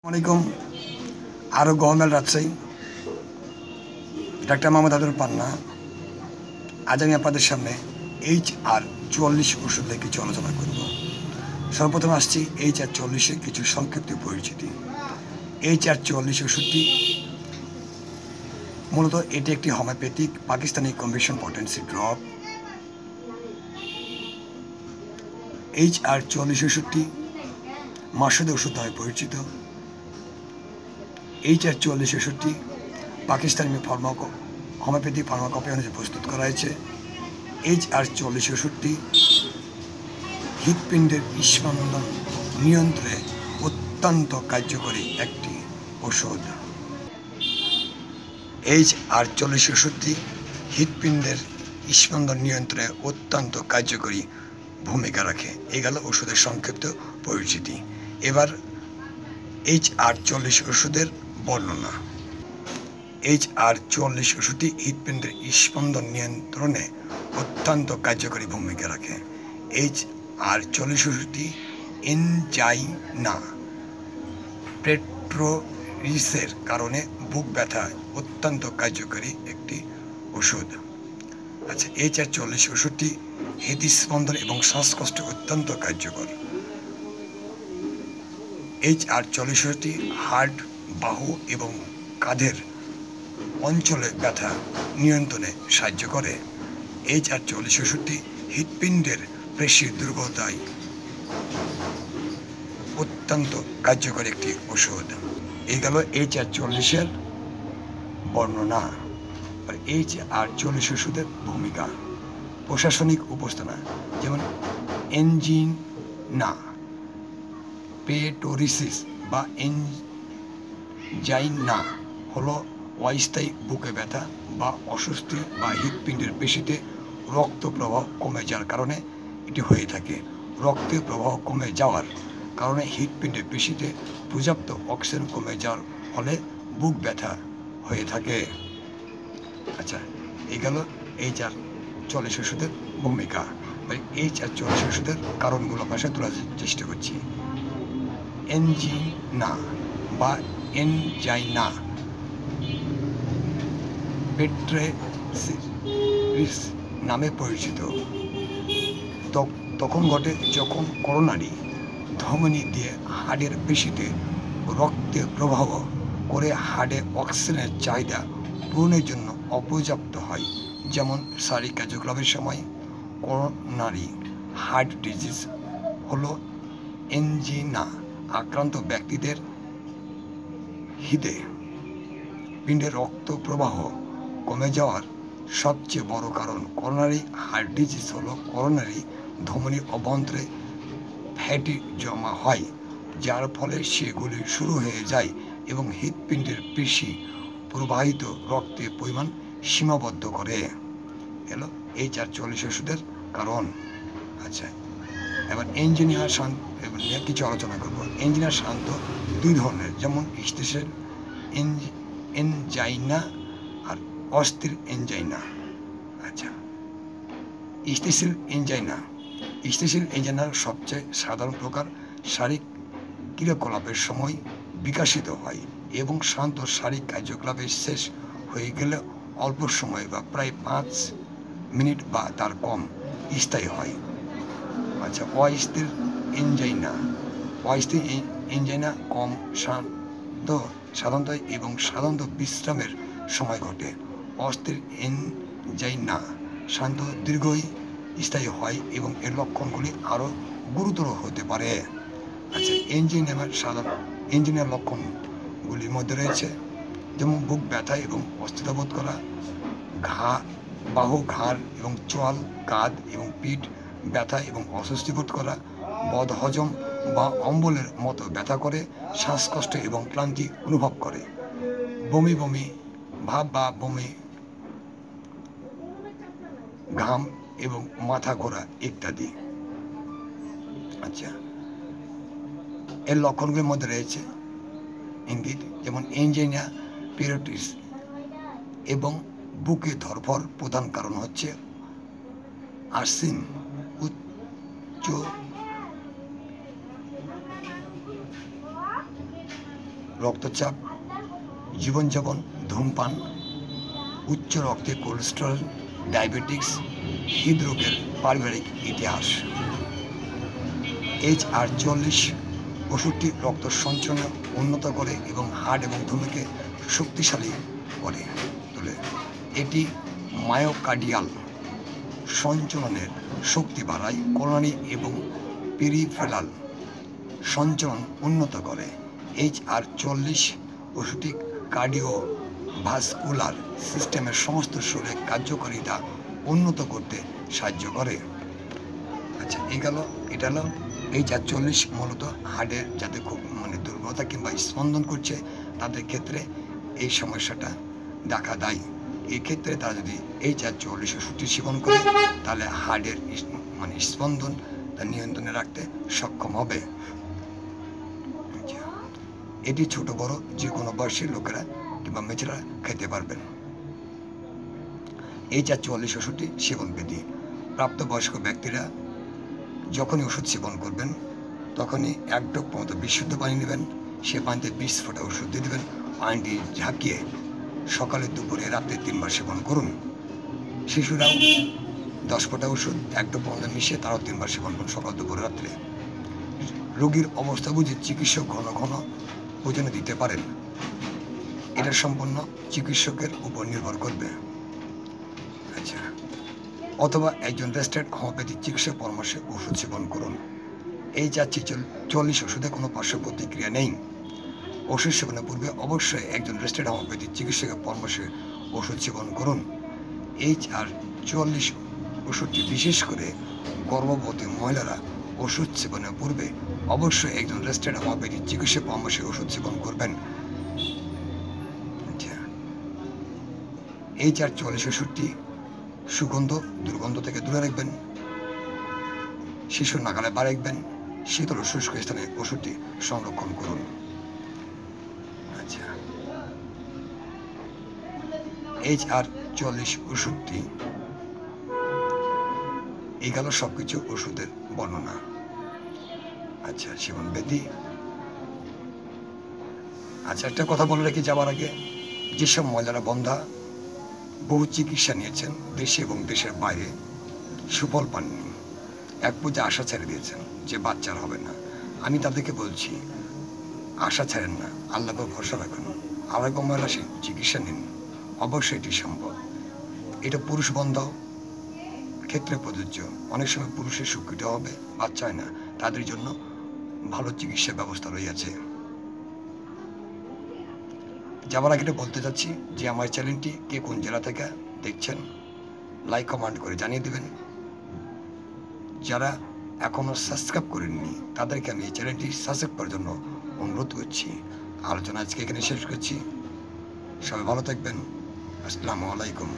আসসালামাইকুম। আরও government Rajshahi, doctor Mohammad আদর পান্না। আজ আমি আপনাদের সামনে HR-44 ওষুধ নিয়ে কিছু আলোচনা করব। সর্বপ্রথম আসছি HR-44-এর কিছু সংক্ষিপ্ত পরিচিতি। HR-44 ওষুধটি মূলত এটি একটি homeopathic Pakistani combination potency drop. HR-44 ওষুধটি মাসুদ ওষুধ নামে পরিচিত। HR-44 ওষুধটি পাকিস্তানি হোমিওপ্যাথিক ফার্মাকপি অনুযায়ী প্রস্তুত করা হয়েছে। HR-44 ওষুধটি হৃৎপিণ্ডের স্পন্দন নিয়ন্ত্রণে অত্যন্ত কার্যকরী একটি ওষুধ। HR-44 ওষুধটি হৃৎপিণ্ডের স্পন্দন নিয়ন্ত্রণে অত্যন্ত কার্যকরী ভূমিকা রাখে। এই গেল ওষুধের সংক্ষিপ্ত পরিচিতি। এবার HR-44 ওষুধের বর্ণনা। HR-44 ওষুধটি হৃৎপিণ্ডের স্পন্দন নিয়ন্ত্রণে অত্যন্ত কার্যকরী ভূমিকা রাখে। HR-44 ওষুধটি এনজাইনা পেট্রোরিসের কারণে বুক ব্যথা অত্যন্ত কার্যকরী একটি ওষুধ। আচ্ছা, HR-44 ওষুধটি হৃদস্পন্দন এবং শ্বাসকষ্টে অত্যন্ত কার্যকর। HR-44 ওষুধটি হার্ট, বাহু এবং কাঁধের অঞ্চলে ব্যথা নিয়ন্ত্রণে সাহায্য করে। HR-44 ওষুধটি হৃৎপিণ্ডের পেশির দুর্বলতায় অত্যন্ত কার্যকরী একটি ওষুধ। এই গেল HR-44-এর বর্ণনা। আর HR-44 ওষুধের ভূমিকা, প্রশাসনিক উপস্থাপনা, যেমন এনজিনা পেটোরিসিস বা এনজাইনা হলো অস্থায়ী বুকে ব্যথা বা অস্বস্তি বা হৃৎপিণ্ডের পেশিতে রক্ত প্রবাহ কমে যাওয়ার কারণে এটি হয়ে থাকে। রক্তের প্রবাহ কমে যাওয়ার কারণে হৃৎপিণ্ডের পেশিতে পর্যাপ্ত অক্সিজেন কমে যাওয়ার ফলে বুক ব্যথা হয়ে থাকে। আচ্ছা, এই গেল HR-44 ওষুধের ভূমিকা। HR-44 ওষুধের কারণগুলো ভাষায় তোলার চেষ্টা করছি। এনজিনা বা এনজাইনা পেট্রোরিস নামে পরিচিত তখন ঘটে যখন করোনারি ধমনী দিয়ে হাড়ের পেশিতে রক্তের প্রবাহ করে হাড়ে অক্সিজেনের চাহিদা পূরণের জন্য অপর্যাপ্ত হয়, যেমন শারীরিক কার্যকলাপের সময়। করোনারি হার্ট ডিজিজ হলো এনজিনা আক্রান্ত ব্যক্তিদের হৃদে পিণ্ডে রক্ত প্রবাহ কমে যাওয়ার সবচেয়ে বড় কারণ। করোনারি হার্ট ডিজিজ হলো করোনারি ধমনীর অভ্যন্তরে ফ্যাটি জমা হয়, যার ফলে সেগুলি শুরু হয়ে যায় এবং হৃৎপিণ্ডের পেশি প্রবাহিত রক্তের পরিমাণ সীমাবদ্ধ করে। এলো HR-44 ওষুধের কারণ। আচ্ছা, এবার এনজিনিয়ার শান্ত নিয়ে কিছু আলোচনা করব। এনজিনিয়ার শান্ত দুই ধরনের, যেমন স্থিতিশীল এনজাইনা আর অস্থির এনজাইনা। আচ্ছা, স্থিতিশীল এনজাইনার সবচেয়ে সাধারণ প্রকার শারীরিক ক্রিয়াকলাপের সময় বিকশিত হয় এবং শান্ত শারীরিক কার্যকলাপের শেষ হয়ে গেলে অল্প সময় বা প্রায় 5 মিনিট বা তার কম স্থায়ী হয়। আচ্ছা, অস্থির এনজাইনা কম সাধারণত এবং সাধারণত বিশ্রামের সময় ঘটে। অস্থির এনজাইনা শান্ত দীর্ঘস্থায়ী হয় এবং এর লক্ষণগুলি আরও গুরুতর হতে পারে। আচ্ছা, এনজিনিয়ার লক্ষণগুলির মধ্যে রয়েছে যেমন বুক ব্যথা এবং অস্থিরতা বোধ করা, বাহু, ঘাড় এবং চোয়াল, কাঁধ এবং পিঠ ব্যথা এবং অস্বস্তি বোধ করা, বদহজম বা অম্বলের মতো ব্যথা করে, শ্বাসকষ্ট এবং ক্লান্তি অনুভব করে, বমি ভাব বা বমি, ঘাম এবং মাথা ঘোরা ইত্যাদি। আচ্ছা, এর লক্ষণগুলির মধ্যে রয়েছে ইঙ্গিত, যেমন এনজাইনা পেট্রোরিস এবং বুকে ধরফর। প্রধান কারণ হচ্ছে আর্সেনিক, উচ্চ রক্তচাপ, জীবনযাপন, ধূমপান, উচ্চ রক্তে কোলেস্টেরল, ডায়াবেটিক্স, হৃদরোগের পারিবারিক ইতিহাস। HR-40 ওষুধটি রক্ত সঞ্চালন উন্নত করে এবং হাড় এবং ধমনীকে শক্তিশালী করে তোলে। এটি মায়োকার্ডিয়াল সঞ্চালনের শক্তি বাড়ায়, করোনারি এবং পেরিফেরাল সঞ্চালন উন্নত করে। HR-40 ওষুধটি কার্ডিওভাস্কুলার সিস্টেমের সমস্ত শরীরের কার্যকারিতা উন্নত করতে সাহায্য করে। আচ্ছা, এটা হলো HR-40 মূলত হার্টের যাদের খুব দুর্বলতা কিংবা স্পন্দন করছে তাদের ক্ষেত্রে এই সমস্যাটা দেখা দেয়। এই ক্ষেত্রে তারা যদি HR-40 ওষুধটি সেবন করে তাহলে হার্টের স্পন্দন তা নিয়ন্ত্রণে রাখতে সক্ষম হবে। এটি ছোট বড় যে কোনো বয়সের লোকেরা কিংবা মেয়েরা খেতে পারবেন। HR-40 ওষুধটি সেবন বিধি: প্রাপ্তবয়স্ক ব্যক্তিরা যখনই ওষুধ সেবন করবেন তখনই 1 ঢোক মতো বিশুদ্ধ পানি নেবেন। সে পানিতে 20 ফোঁটা ওষুধ দিয়ে দেবেন। পানিটি ঝাঁকিয়ে সকালে, দুপুরে, রাত্রে 3 বার সেবন করুন। শিশুরাও 10 ফোঁটা ওষুধ 1 ঢোক মতো মিশিয়ে তারাও 3 বার সেবন করুন, সকাল, দুপুরে, রাত্রে। রোগীর অবস্থা বুঝে চিকিৎসক ঘন ঘন ওজনে দিতে পারেন। এটা সম্পূর্ণ চিকিৎসকের উপর নির্ভর করবে। আচ্ছা, অথবা একজন রেজিস্টার্ড হোমিওপ্যাথিক চিকিৎসক পরামর্শে ওষুধ সেবন করুন। HR-40 ওষুধে কোনো পার্শ্ব প্রতিক্রিয়া নেই। ওষুধ সেবনের পূর্বে অবশ্যই একজন রেজিস্টার্ড হোমিওপ্যাথিক চিকিৎসকের পরামর্শে ওষুধ সেবন করুন। HR-40 ওষুধটি বিশেষ করে গর্ভবতী মহিলারা ওষুধ সেবনের পূর্বে অবশ্যই একজন রেজিস্টার্ড হোমিওপ্যাথিক চিকিৎসকের পরামর্শে ওষুধ সেবন করবেন। HR-40 ওষুধটি সুগন্ধ, দুর্গন্ধ থেকে দূরে রাখবেন। শিশুর নাগালে রাখবেন। শীতল ও শুষ্ক স্থানে ওষুধটি সংরক্ষণ করুন। আচ্ছা, HR-40 ওষুধটি এই গেল সবকিছু ওষুধের বর্ণনা। আচ্ছা, সেবন বিধি। আচ্ছা, একটা কথা বলে রাখি যাওয়ার আগে, যেসব মহিলারা বন্ধা বহু চিকিৎসা নিয়েছেন দেশে এবং দেশের বাইরে, সুফল পাননি, এক পর্যায়ে আশা ছেড়ে দিয়েছেন যে বাচ্চার হবে না, আমি তাদেরকে বলছি আশা ছাড়েন না, আল্লাহকে ভরসা রাখুন, আরোগ্য মহিলা চিকিৎসা নিন, অবশ্যই এটি সম্ভব। এটা পুরুষ বন্ধাও ক্ষেত্রে প্রযোজ্য। অনেক সময় পুরুষের স্বীকৃত হবে, বাচ্চা হয় না, তাদের জন্য ভালো চিকিৎসা ব্যবস্থা রয়েছে। যাবার আগে বলতে চাচ্ছি যে আমার চ্যানেলটি কে কোন জেলা থেকে দেখছেন লাইক কমেন্ট করে জানিয়ে দেবেন। যারা এখনও সাবস্ক্রাইব করেননি তাদেরকে আমি এই চ্যানেলটি সাবস্ক্রাইব করার জন্য অনুরোধ করছি। আলোচনা আজকে এখানে শেষ করছি। সবাই ভালো থাকবেন। আসসালামু আলাইকুম।